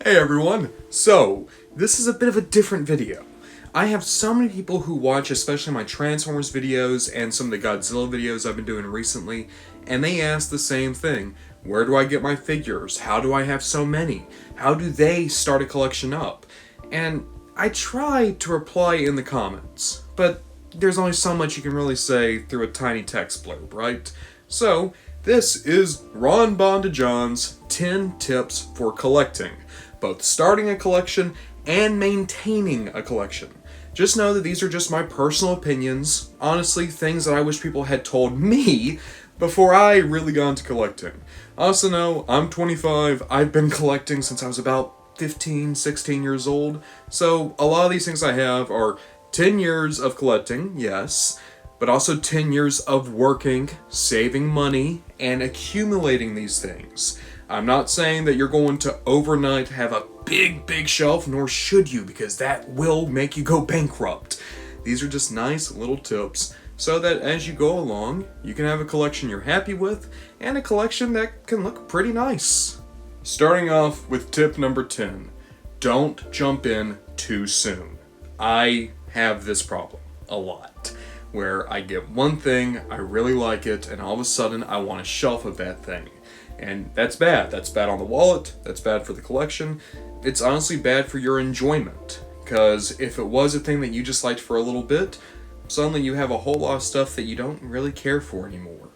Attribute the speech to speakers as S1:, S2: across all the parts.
S1: Hey everyone! So, this is a bit of a different video. I have so many people who watch especially my Transformers videos and some of the Godzilla videos I've been doing recently, and they ask the same thing. Where do I get my figures? How do I have so many? How do they start a collection up? And I try to reply in the comments, but there's only so much you can really say through a tiny text blurb, right? So, this is RonBonDujon's 10 tips for collecting, both starting a collection and maintaining a collection. Just know that these are just my personal opinions, honestly things that I wish people had told me before I really got into collecting. Also know, I'm 25, I've been collecting since I was about 15, 16 years old, so a lot of these things I have are 10 years of collecting, yes, but also 10 years of working, saving money, and accumulating these things. I'm not saying that you're going to overnight have a big shelf, nor should you, because that will make you go bankrupt. These are just nice little tips so that as you go along, you can have a collection you're happy with and a collection that can look pretty nice. Starting off with tip number 10, don't jump in too soon. I have this problem a lot, where I get one thing, I really like it, and all of a sudden I want a shelf of that thing. And that's bad. That's bad on the wallet, that's bad for the collection. It's honestly bad for your enjoyment, because if it was a thing that you just liked for a little bit, suddenly you have a whole lot of stuff that you don't really care for anymore.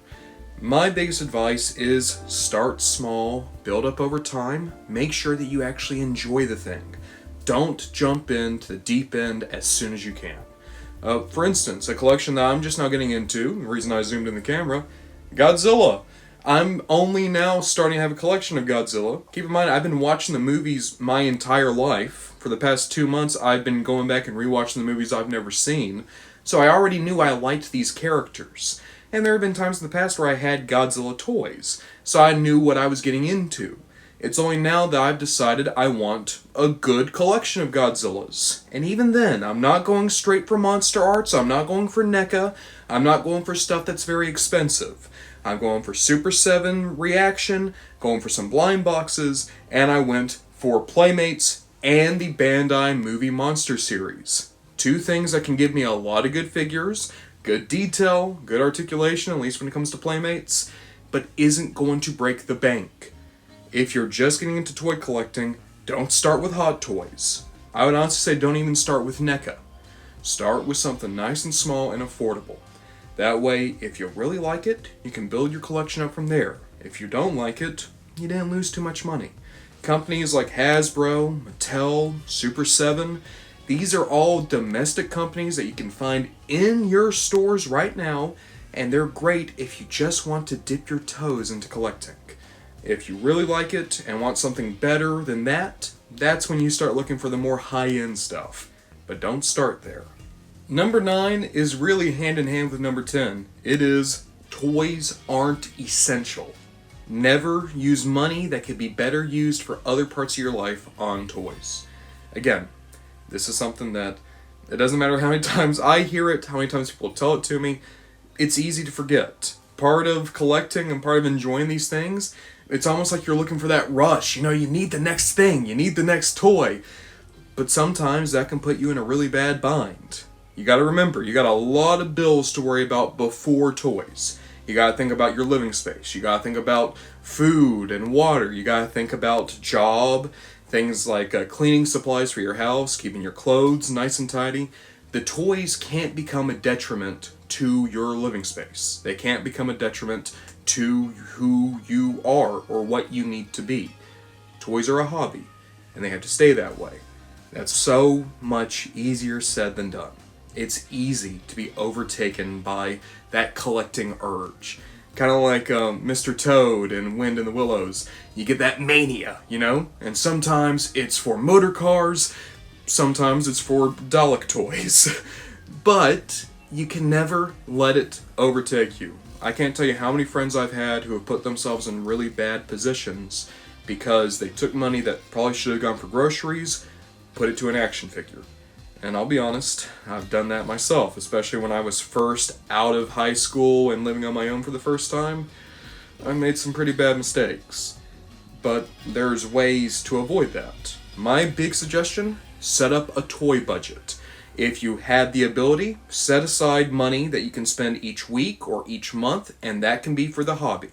S1: My biggest advice is start small, build up over time, make sure that you actually enjoy the thing. Don't jump into the deep end as soon as you can. For instance, a collection that I'm just now getting into, the reason I zoomed in the camera, Godzilla. I'm only now starting to have a collection of Godzilla. Keep in mind, I've been watching the movies my entire life. For the past 2 months, I've been going back and rewatching the movies I've never seen. So I already knew I liked these characters. And there have been times in the past where I had Godzilla toys, so I knew what I was getting into. It's only now that I've decided I want a good collection of Godzillas. And even then, I'm not going straight for Monster Arts, I'm not going for NECA, I'm not going for stuff that's very expensive. I'm going for Super 7 Reaction, going for some blind boxes, and I went for Playmates and the Bandai Movie Monster series. Two things that can give me a lot of good figures, good detail, good articulation, at least when it comes to Playmates, but isn't going to break the bank. If you're just getting into toy collecting, don't start with Hot Toys. I would honestly say don't even start with NECA. Start with something nice and small and affordable. That way, if you really like it, you can build your collection up from there. If you don't like it, you didn't lose too much money. Companies like Hasbro, Mattel, Super 7, these are all domestic companies that you can find in your stores right now, and they're great if you just want to dip your toes into collecting. If you really like it and want something better than that, that's when you start looking for the more high-end stuff. But don't start there. Number 9 is really hand in hand with number 10. It is toys aren't essential. Never use money that could be better used for other parts of your life on toys. Again, this is something that it doesn't matter how many times I hear it, how many times people tell it to me, it's easy to forget. Part of collecting and part of enjoying these things, it's almost like you're looking for that rush. You know, you need the next thing, you need the next toy. But sometimes that can put you in a really bad bind. You gotta remember, you got a lot of bills to worry about before toys. You gotta think about your living space. You gotta think about food and water. You gotta think about job, things like cleaning supplies for your house, keeping your clothes nice and tidy. The toys can't become a detriment to your living space. They can't become a detriment to who you are or what you need to be. Toys are a hobby, and they have to stay that way. That's so much easier said than done. It's easy to be overtaken by that collecting urge. Kind of like Mr. Toad and Wind in the Willows. You get that mania, you know? And sometimes it's for motor cars, sometimes it's for Dalek toys. But you can never let it overtake you. I can't tell you how many friends I've had who have put themselves in really bad positions because they took money that probably should have gone for groceries, put it to an action figure. And I'll be honest, I've done that myself, especially when I was first out of high school and living on my own for the first time. I made some pretty bad mistakes. but there's ways to avoid that. My big suggestion, set up a toy budget. If you had the ability, set aside money that you can spend each week or each month, and that can be for the hobby.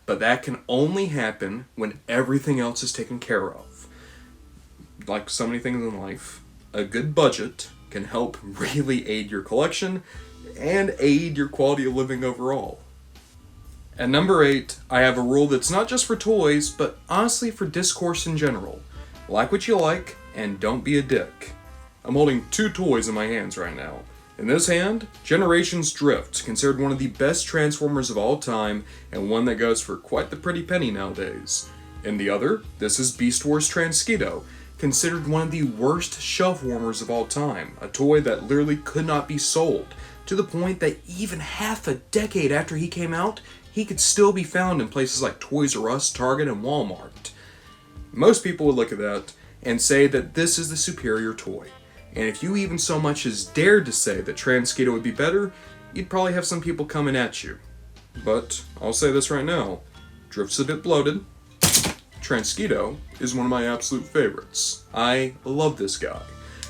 S1: But that can only happen when everything else is taken care of. Like so many things in life, a good budget can help really aid your collection and aid your quality of living overall. At number 8, I have a rule that's not just for toys, but honestly for discourse in general. Like what you like, and don't be a dick. I'm holding 2 toys in my hands right now. In this hand, Generations Drift, considered one of the best Transformers of all time, and one that goes for quite the pretty penny nowadays. In the other, this is Beast Wars Transketo, considered one of the worst shelf warmers of all time, a toy that literally could not be sold, to the point that even half a decade after he came out, he could still be found in places like Toys R Us, Target, and Walmart. Most people would look at that and say that this is the superior toy. And if you even so much as dared to say that Transketo would be better, you'd probably have some people coming at you. But I'll say this right now, Drift's a bit bloated. Transketo is one of my absolute favorites. I love this guy.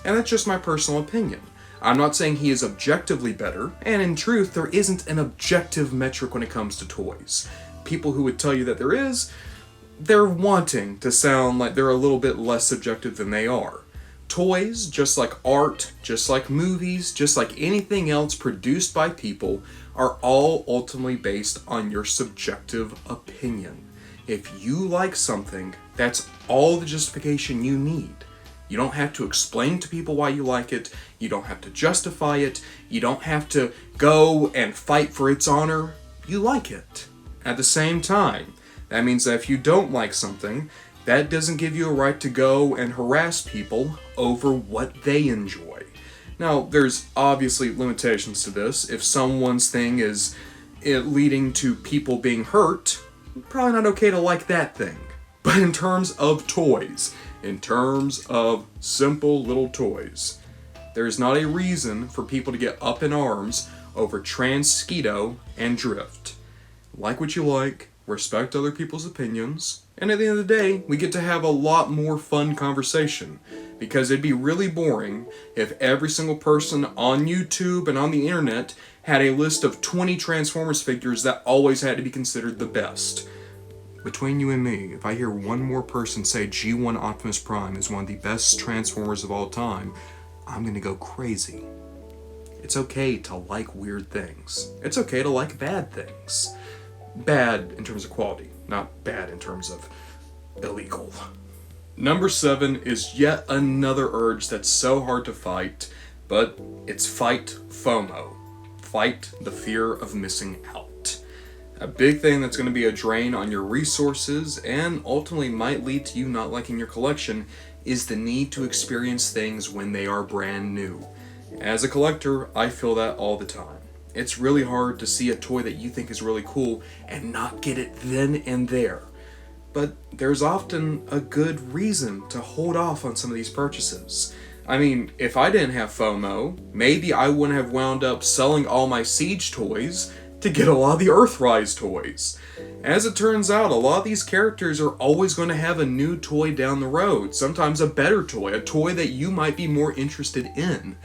S1: And that's just my personal opinion. I'm not saying he is objectively better, and in truth, there isn't an objective metric when it comes to toys. People who would tell you that there is, they're wanting to sound like they're a little bit less subjective than they are. Toys, just like art, just like movies, just like anything else produced by people, are all ultimately based on your subjective opinion. If you like something, that's all the justification you need. You don't have to explain to people why you like it, you don't have to justify it, you don't have to go and fight for its honor. You like it. At the same time, that means that if you don't like something, that doesn't give you a right to go and harass people over what they enjoy. Now, there's obviously limitations to this. If someone's thing is leading to people being hurt, probably not okay to like that thing. But in terms of toys, in terms of simple little toys, there's not a reason for people to get up in arms over Transketo and Drift. Like what you like, respect other people's opinions, and at the end of the day, we get to have a lot more fun conversation, because it'd be really boring if every single person on YouTube and on the internet had a list of 20 Transformers figures that always had to be considered the best. Between you and me, if I hear one more person say G1 Optimus Prime is one of the best Transformers of all time, I'm gonna go crazy. It's okay to like weird things. It's okay to like bad things. Bad in terms of quality, not bad in terms of illegal. Number 7 is yet another urge that's so hard to fight, but it's fight FOMO. Fight the fear of missing out. A big thing that's going to be a drain on your resources and ultimately might lead to you not liking your collection is the need to experience things when they are brand new. As a collector, I feel that all the time. It's really hard to see a toy that you think is really cool and not get it then and there. But there's often a good reason to hold off on some of these purchases. I mean, if I didn't have FOMO, maybe I wouldn't have wound up selling all my Siege toys to get a lot of the Earthrise toys. As it turns out, a lot of these characters are always going to have a new toy down the road, sometimes a better toy, a toy that you might be more interested in.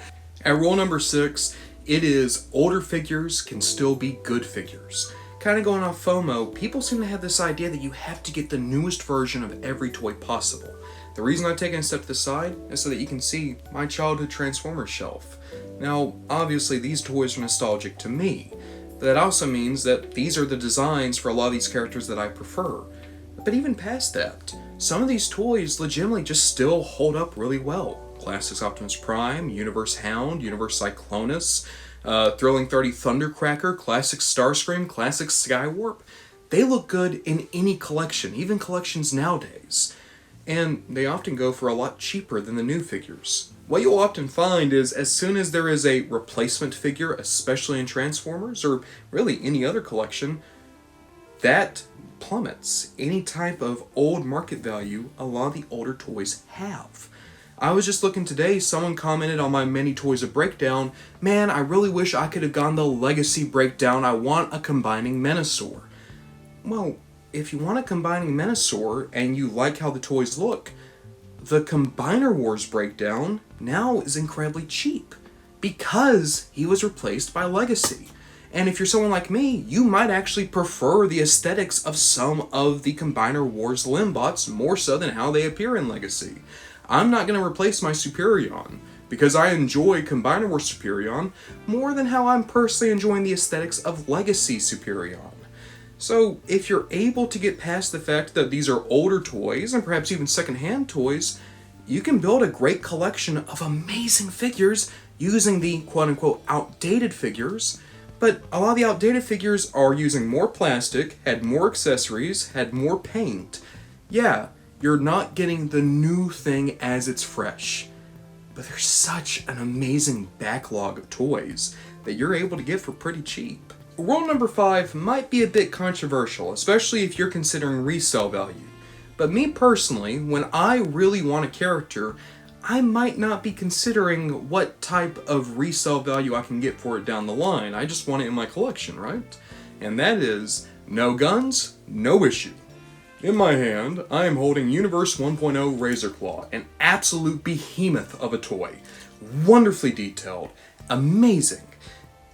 S1: At rule number 6, it is older figures can still be good figures. Kind of going off FOMO, people seem to have this idea that you have to get the newest version of every toy possible. The reason I've taken a step to the side is so that you can see my childhood Transformers shelf. Now, obviously these toys are nostalgic to me, but that also means that these are the designs for a lot of these characters that I prefer. But even past that, some of these toys legitimately just still hold up really well. Classics Optimus Prime, Universe Hound, Universe Cyclonus, Thrilling 30 Thundercracker, Classic Starscream, Classic Skywarp. They look good in any collection, even collections nowadays. And they often go for a lot cheaper than the new figures. What you'll often find is as soon as there is a replacement figure, especially in Transformers, or really any other collection, that plummets any type of old market value a lot of the older toys have. I was just looking today, someone commented on my Many Toys of Breakdown, man, I really wish I could have gone the Legacy Breakdown, I want a combining Menasor. Well, if you want a combining Menasor and you like how the toys look, the Combiner Wars breakdown now is incredibly cheap because he was replaced by Legacy. And if you're someone like me, you might actually prefer the aesthetics of some of the Combiner Wars Limbots more so than how they appear in Legacy. I'm not going to replace my Superion, because I enjoy Combiner Wars Superion more than how I'm personally enjoying the aesthetics of Legacy Superion. So if you're able to get past the fact that these are older toys, and perhaps even secondhand toys, you can build a great collection of amazing figures using the quote-unquote outdated figures. But a lot of the outdated figures are using more plastic, had more accessories, had more paint. Yeah, you're not getting the new thing as it's fresh. But there's such an amazing backlog of toys that you're able to get for pretty cheap. Rule number 5 might be a bit controversial, especially if you're considering resale value. But me personally, when I really want a character, I might not be considering what type of resale value I can get for it down the line. I just want it in my collection, right? And that is, no guns, no issue. In my hand, I am holding Universe 1.0 Razor Claw, an absolute behemoth of a toy. Wonderfully detailed, amazing,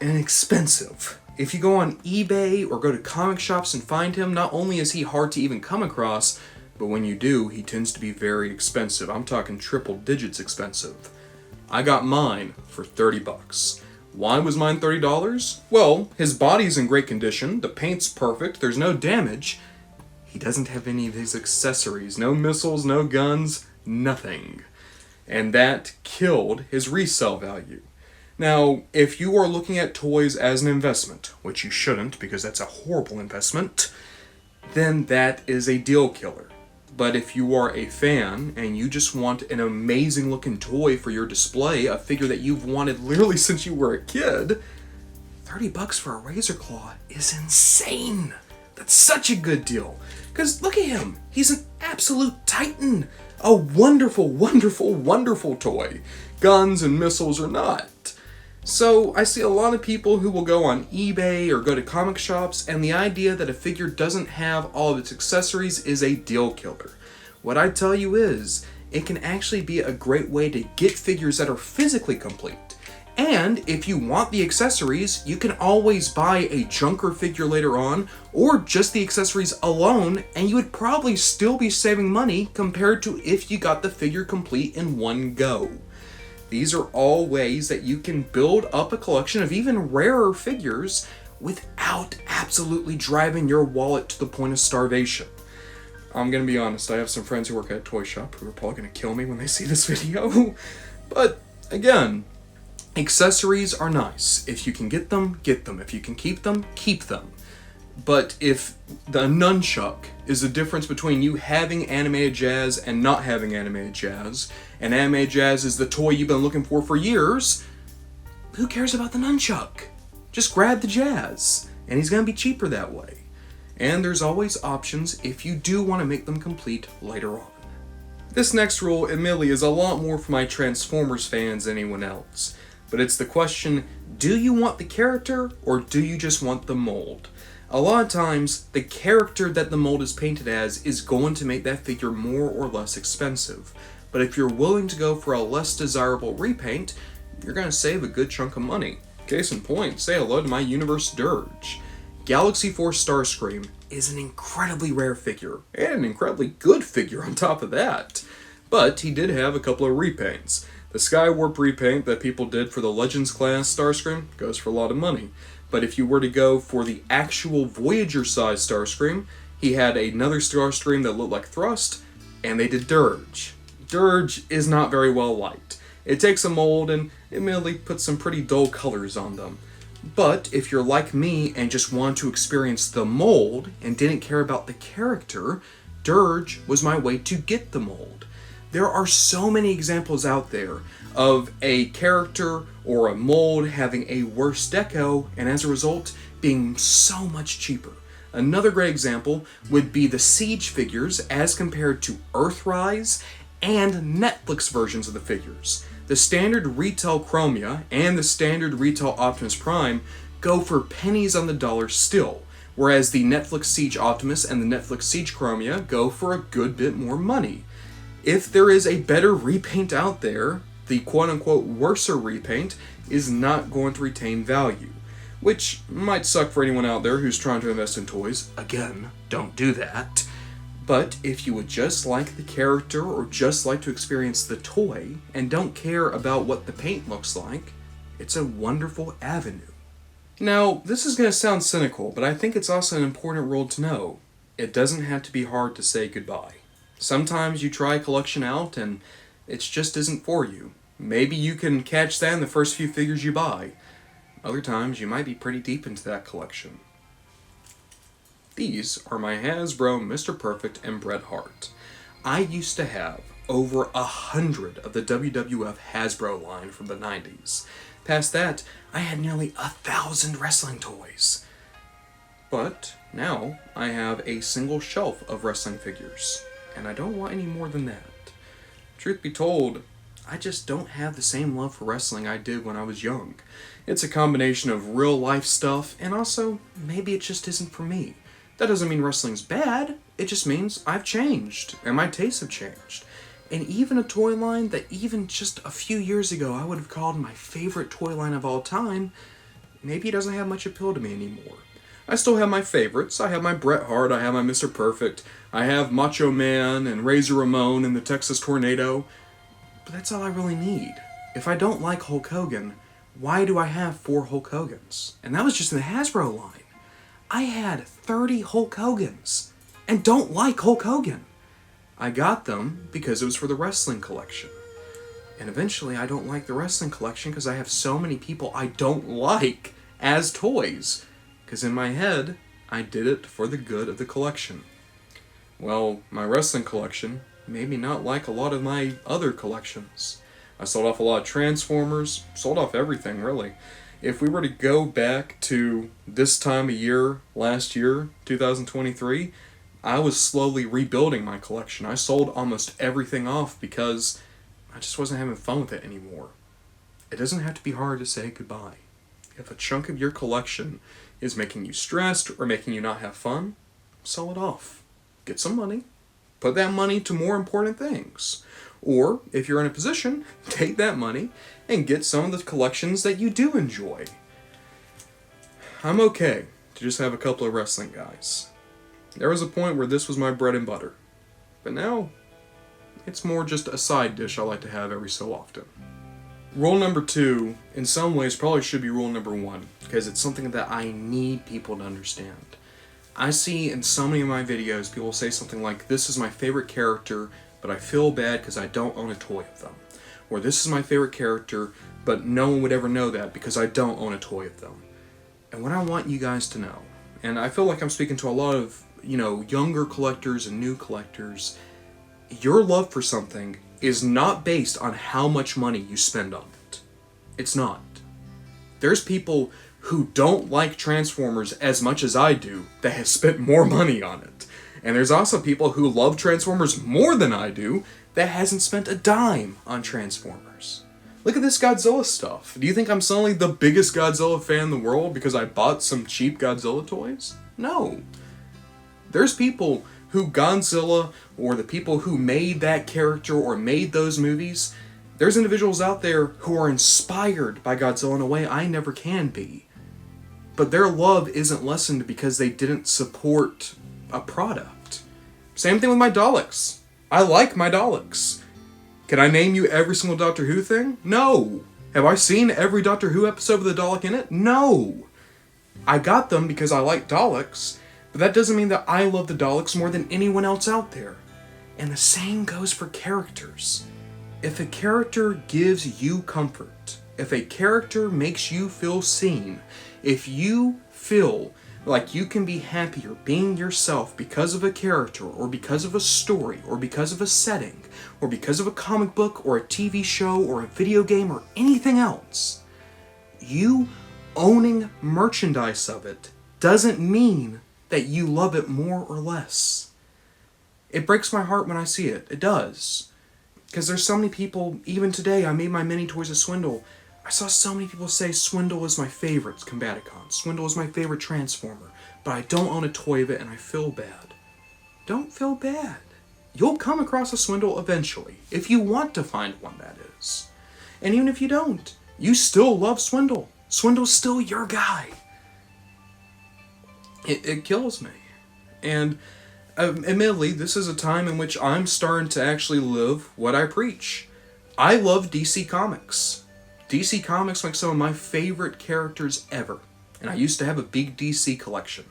S1: and expensive. If you go on eBay or go to comic shops and find him, not only is he hard to even come across, but when you do, he tends to be very expensive. I'm talking triple digits expensive. I got mine for $30. Why was mine $30? Well, his body's in great condition, the paint's perfect, there's no damage. He doesn't have any of his accessories, no missiles, no guns, nothing. And that killed his resale value. Now, if you are looking at toys as an investment, which you shouldn't because that's a horrible investment, then that is a deal killer. But if you are a fan and you just want an amazing looking toy for your display, a figure that you've wanted literally since you were a kid, $30 for a Razor Claw is insane. That's such a good deal. Because look at him. He's an absolute titan. A wonderful, wonderful, wonderful toy. Guns and missiles or not. So I see a lot of people who will go on eBay or go to comic shops, and the idea that a figure doesn't have all of its accessories is a deal killer. What I tell you is, it can actually be a great way to get figures that are physically complete. And if you want the accessories, you can always buy a junker figure later on, or just the accessories alone, and you would probably still be saving money compared to if you got the figure complete in one go. These are all ways that you can build up a collection of even rarer figures without absolutely driving your wallet to the point of starvation. I'm gonna be honest, I have some friends who work at a toy shop who are probably gonna kill me when they see this video. But again, accessories are nice. If you can get them, get them. If you can keep them, keep them. But if the nunchuck is the difference between you having animated jazz and not having animated jazz, and animated jazz is the toy you've been looking for years, who cares about the nunchuck? Just grab the jazz, and he's going to be cheaper that way. And there's always options if you do want to make them complete later on. This next rule, admittedly, is a lot more for my Transformers fans than anyone else. But it's the question, do you want the character, or do you just want the mold? A lot of times, the character that the mold is painted as is going to make that figure more or less expensive. But if you're willing to go for a less desirable repaint, you're going to save a good chunk of money. Case in point, say hello to my Universe Dirge. Galaxy Force Starscream is an incredibly rare figure, and an incredibly good figure on top of that. But he did have a couple of repaints. The Skywarp repaint that people did for the Legends class Starscream goes for a lot of money. But if you were to go for the actual Voyager-sized Starscream, he had another Starscream that looked like Thrust, and they did Dirge. Dirge is not very well liked. It takes a mold and admittedly puts some pretty dull colors on them. But if you're like me and just wanted to experience the mold and didn't care about the character, Dirge was my way to get the mold. There are so many examples out there of a character or a mold having a worse deco and as a result being so much cheaper. Another great example would be the Siege figures as compared to Earthrise and Netflix versions of the figures. The standard retail Chromia and the standard retail Optimus Prime go for pennies on the dollar still, whereas the Netflix Siege Optimus and the Netflix Siege Chromia go for a good bit more money. If there is a better repaint out there, the quote-unquote worser repaint is not going to retain value, which might suck for anyone out there who's trying to invest in toys. Again, don't do that. But if you would just like the character or just like to experience the toy and don't care about what the paint looks like, it's a wonderful avenue. Now, this is going to sound cynical, but I think it's also an important rule to know. It doesn't have to be hard to say goodbye. Sometimes you try a collection out and it just isn't for you. Maybe you can catch that in the first few figures you buy. Other times you might be pretty deep into that collection. These are my Hasbro Mr. Perfect and Bret Hart. I used to have over 100 of the WWF Hasbro line from the 90s. Past that, I had nearly 1,000 wrestling toys. But now I have a single shelf of wrestling figures, and I don't want any more than that. Truth be told, I just don't have the same love for wrestling I did when I was young. It's a combination of real life stuff, and also, maybe it just isn't for me. That doesn't mean wrestling's bad, it just means I've changed, and my tastes have changed. And even a toy line that even just a few years ago I would have called my favorite toy line of all time, maybe it doesn't have much appeal to me anymore. I still have my favorites. I have my Bret Hart, I have my Mr. Perfect, I have Macho Man and Razor Ramon and the Texas Tornado, but that's all I really need. If I don't like Hulk Hogan, why do I have 4 Hulk Hogans? And that was just in the Hasbro line. I had 30 Hulk Hogans and don't like Hulk Hogan. I got them because it was for the wrestling collection. And eventually I don't like the wrestling collection because I have so many people I don't like as toys. Because in my head, I did it for the good of the collection. Well, my wrestling collection made me not like a lot of my other collections. I sold off a lot of Transformers, sold off everything really. If we were to go back to this time of year, last year, 2023, I was slowly rebuilding my collection. I sold almost everything off because I just wasn't having fun with it anymore. It doesn't have to be hard to say goodbye. If a chunk of your collection is making you stressed or making you not have fun, sell it off. Get some money. Put that money to more important things. Or, if you're in a position, take that money and get some of the collections that you do enjoy. I'm okay to just have a couple of wrestling guys. There was a point where this was my bread and butter. But now, it's more just a side dish I like to have every so often. Rule number 2, in some ways, probably should be rule number 1, because it's something that I need people to understand. I see in so many of my videos, people say something like, this is my favorite character, but I feel bad because I don't own a toy of them. Or this is my favorite character, but no one would ever know that because I don't own a toy of them. And what I want you guys to know, and I feel like I'm speaking to a lot of, younger collectors and new collectors, your love for something is not based on how much money you spend on it. It's not. There's people who don't like Transformers as much as I do that have spent more money on it. And there's also people who love Transformers more than I do that hasn't spent a dime on Transformers. Look at this Godzilla stuff. Do you think I'm suddenly the biggest Godzilla fan in the world because I bought some cheap Godzilla toys? No. There's people who Godzilla, or the people who made that character or made those movies, there's individuals out there who are inspired by Godzilla in a way I never can be. But their love isn't lessened because they didn't support a product. Same thing with my Daleks. I like my Daleks. Can I name you every single Doctor Who thing? No. Have I seen every Doctor Who episode with a Dalek in it? No. I got them because I like Daleks, but that doesn't mean that I love the Daleks more than anyone else out there. And the same goes for characters. If a character gives you comfort, if a character makes you feel seen, if you feel like you can be happier being yourself because of a character, or because of a story, or because of a setting, or because of a comic book, or a TV show, or a video game, or anything else, you owning merchandise of it doesn't mean that you love it more or less. It breaks my heart when I see it. It does. Because there's so many people, even today, I made my mini toys a Swindle. I saw so many people say Swindle is my favorite Combaticon. Swindle is my favorite Transformer. but I don't own a toy of it and I feel bad. Don't feel bad. You'll come across a swindle eventually, if you want to find one, that is. And even if you don't, you still love Swindle. Swindle's still your guy. It kills me. And admittedly, this is a time in which I'm starting to actually live what I preach. I love DC Comics. DC Comics make some of my favorite characters ever. And I used to have a big DC collection.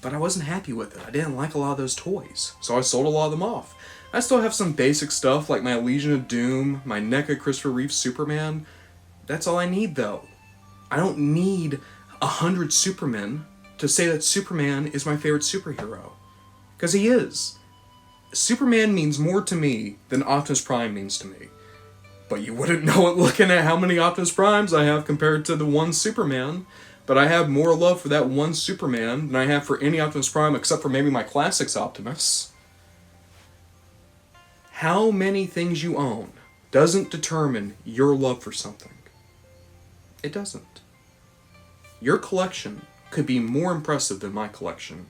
S1: But I wasn't happy with it. I didn't like a lot of those toys. So I sold a lot of them off. I still have some basic stuff like my Legion of Doom, my NECA Christopher Reeve Superman. That's all I need though. I don't need 100 Supermen to say that Superman is my favorite superhero. Because he is. Superman means more to me than Optimus Prime means to me. But you wouldn't know it looking at how many Optimus Primes I have compared to the one Superman. But I have more love for that one Superman than I have for any Optimus Prime except for maybe my Classics Optimus. How many things you own doesn't determine your love for something. It doesn't. Your collection could be more impressive than my collection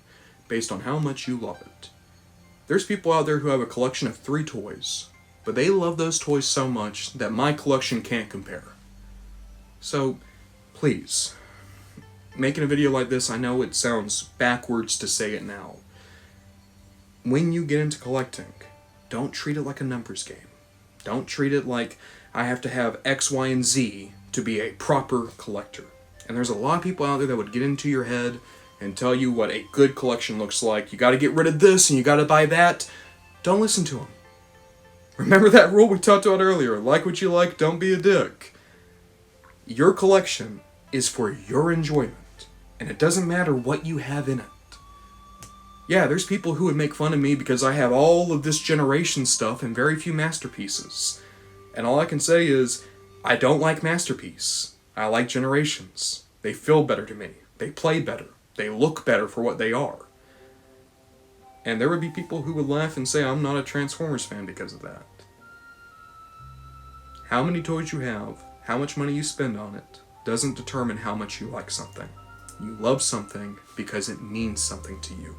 S1: based on how much you love it. There's people out there who have a collection of 3 toys, but they love those toys so much that my collection can't compare. So, please, making a video like this, I know it sounds backwards to say it now. When you get into collecting, don't treat it like a numbers game. Don't treat it like I have to have X, Y, and Z to be a proper collector. And there's a lot of people out there that would get into your head and tell you what a good collection looks like. You gotta get rid of this and you gotta buy that. Don't listen to them. Remember that rule we talked about earlier. Like what you like, don't be a dick. Your collection is for your enjoyment. And it doesn't matter what you have in it. Yeah, there's people who would make fun of me because I have all of this generation stuff and very few masterpieces. And all I can say is, I don't like Masterpiece. I like Generations. They feel better to me. They play better. They look better for what they are. And there would be people who would laugh and say I'm not a Transformers fan because of that. How many toys you have, how much money you spend on it, doesn't determine how much you like something. You love something because it means something to you.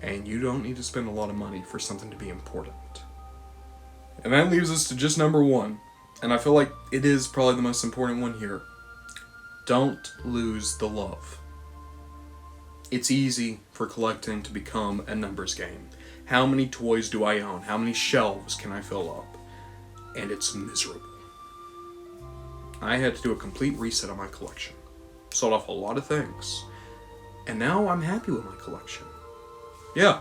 S1: And you don't need to spend a lot of money for something to be important. And that leaves us to just number 1. And I feel like it is probably the most important one here. Don't lose the love. It's easy for collecting to become a numbers game. How many toys do I own? How many shelves can I fill up? And it's miserable. I had to do a complete reset on my collection. Sold off a lot of things. And now I'm happy with my collection. Yeah,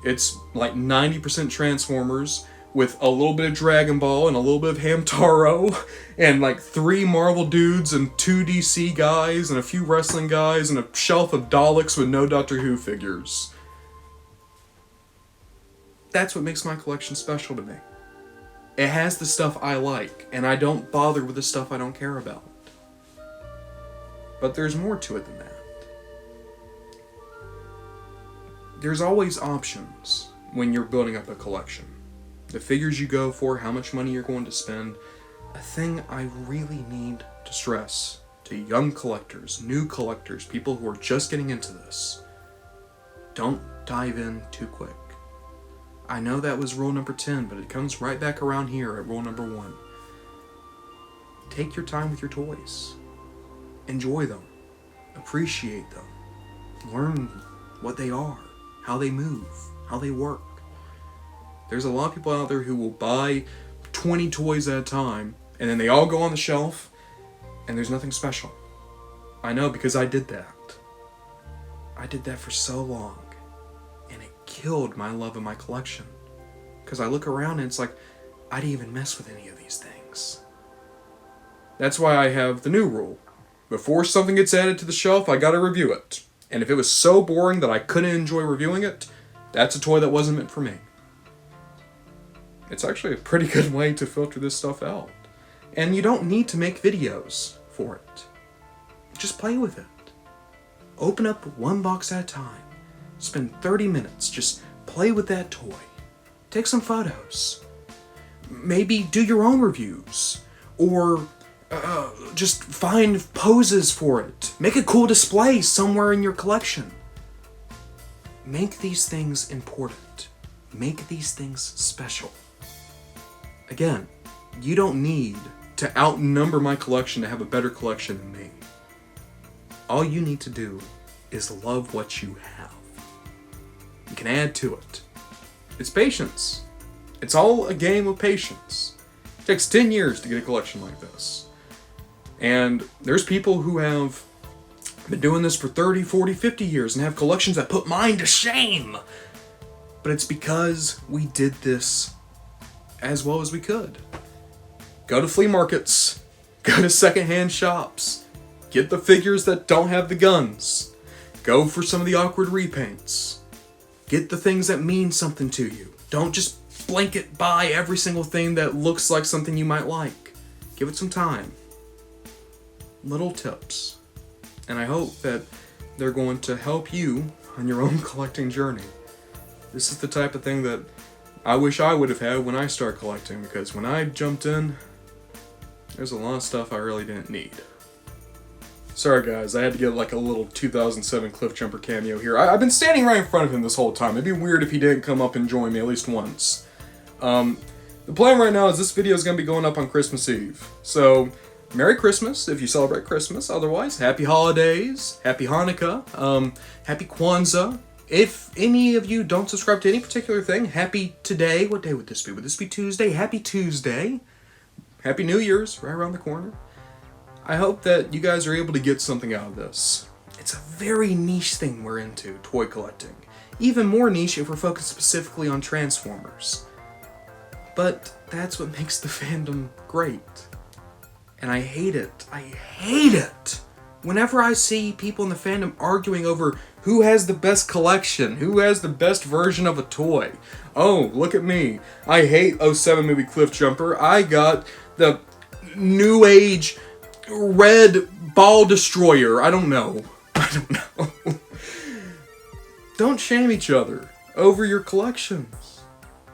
S1: it's like 90% Transformers, with a little bit of Dragon Ball and a little bit of Hamtaro, and like 3 Marvel dudes and 2 DC guys and a few wrestling guys and a shelf of Daleks with no Doctor Who figures. That's what makes my collection special to me. It has the stuff I like, and I don't bother with the stuff I don't care about. But there's more to it than that. There's always options when you're building up a collection. The figures you go for, how much money you're going to spend. A thing I really need to stress to young collectors, new collectors, people who are just getting into this. Don't dive in too quick. I know that was rule number 10, but it comes right back around here at rule number 1. Take your time with your toys. Enjoy them. Appreciate them. Learn what they are, how they move, how they work. There's a lot of people out there who will buy 20 toys at a time, and then they all go on the shelf, and there's nothing special. I know, because I did that. I did that for so long, and it killed my love of my collection. Because I look around and it's like, I didn't even mess with any of these things. That's why I have the new rule. Before something gets added to the shelf, I gotta review it. And if it was so boring that I couldn't enjoy reviewing it, that's a toy that wasn't meant for me. It's actually a pretty good way to filter this stuff out. And you don't need to make videos for it. Just play with it. Open up one box at a time. Spend 30 minutes. Just play with that toy. Take some photos. Maybe do your own reviews. Or just find poses for it. Make a cool display somewhere in your collection. Make these things important. Make these things special. Again, you don't need to outnumber my collection to have a better collection than me. All you need to do is love what you have. You can add to it. It's patience. It's all a game of patience. It takes 10 years to get a collection like this. And there's people who have been doing this for 30, 40, 50 years and have collections that put mine to shame. But it's because we did this as well as we could. Go to flea markets. Go to secondhand shops. Get the figures that don't have the guns. Go for some of the awkward repaints. Get the things that mean something to you. Don't just blanket buy every single thing that looks like something you might like. Give it some time. Little tips. And I hope that they're going to help you on your own collecting journey. This is the type of thing that I wish I would have had when I started collecting, because when I jumped in, there's a lot of stuff I really didn't need. Sorry guys, I had to get like a little 2007 Cliff Jumper cameo here. I've been standing right in front of him this whole time. It'd be weird if he didn't come up and join me at least once. The plan right now is this video is going to be going up on Christmas Eve. So, Merry Christmas if you celebrate Christmas. Otherwise, Happy Holidays, Happy Hanukkah, Happy Kwanzaa. If any of you don't subscribe to any particular thing, Happy today. What day would this be? Would this be Tuesday? Happy Tuesday. Happy New Year's, right around the corner. I hope that you guys are able to get something out of this. It's a very niche thing we're into, toy collecting. Even more niche if we're focused specifically on Transformers. But that's what makes the fandom great. And I hate it. I hate it! Whenever I see people in the fandom arguing over who has the best collection, who has the best version of a toy. Oh, look at me. I hate 07 movie Cliff Jumper. I got the new age red ball destroyer. I don't know. Don't shame each other over your collections.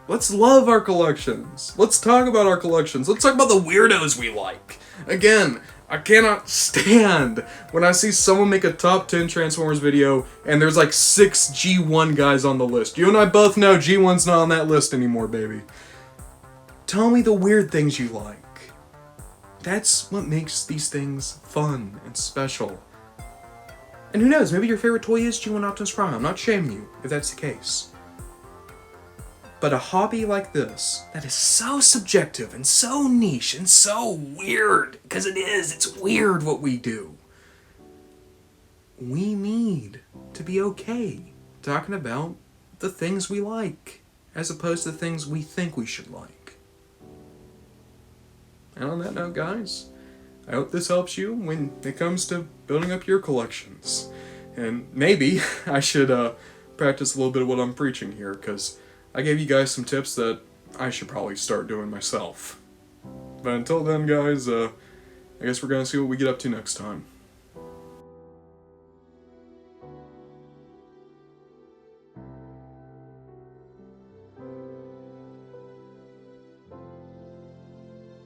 S1: Let's love our collections. Let's talk about our collections. Let's talk about the weirdos we like. Again, I cannot stand when I see someone make a top 10 Transformers video and there's like 6 G1 guys on the list. You and I both know G1's not on that list anymore, baby. Tell me the weird things you like. That's what makes these things fun and special. And who knows, maybe your favorite toy is G1 Optimus Prime. I'm not shaming you if that's the case. But a hobby like this, that is so subjective and so niche and so weird, because it's weird what we do. We need to be okay talking about the things we like, as opposed to the things we think we should like. And on that note, guys, I hope this helps you when it comes to building up your collections. And maybe I should practice a little bit of what I'm preaching here, because I gave you guys some tips that I should probably start doing myself. But until then, guys, I guess we're going to see what we get up to next time.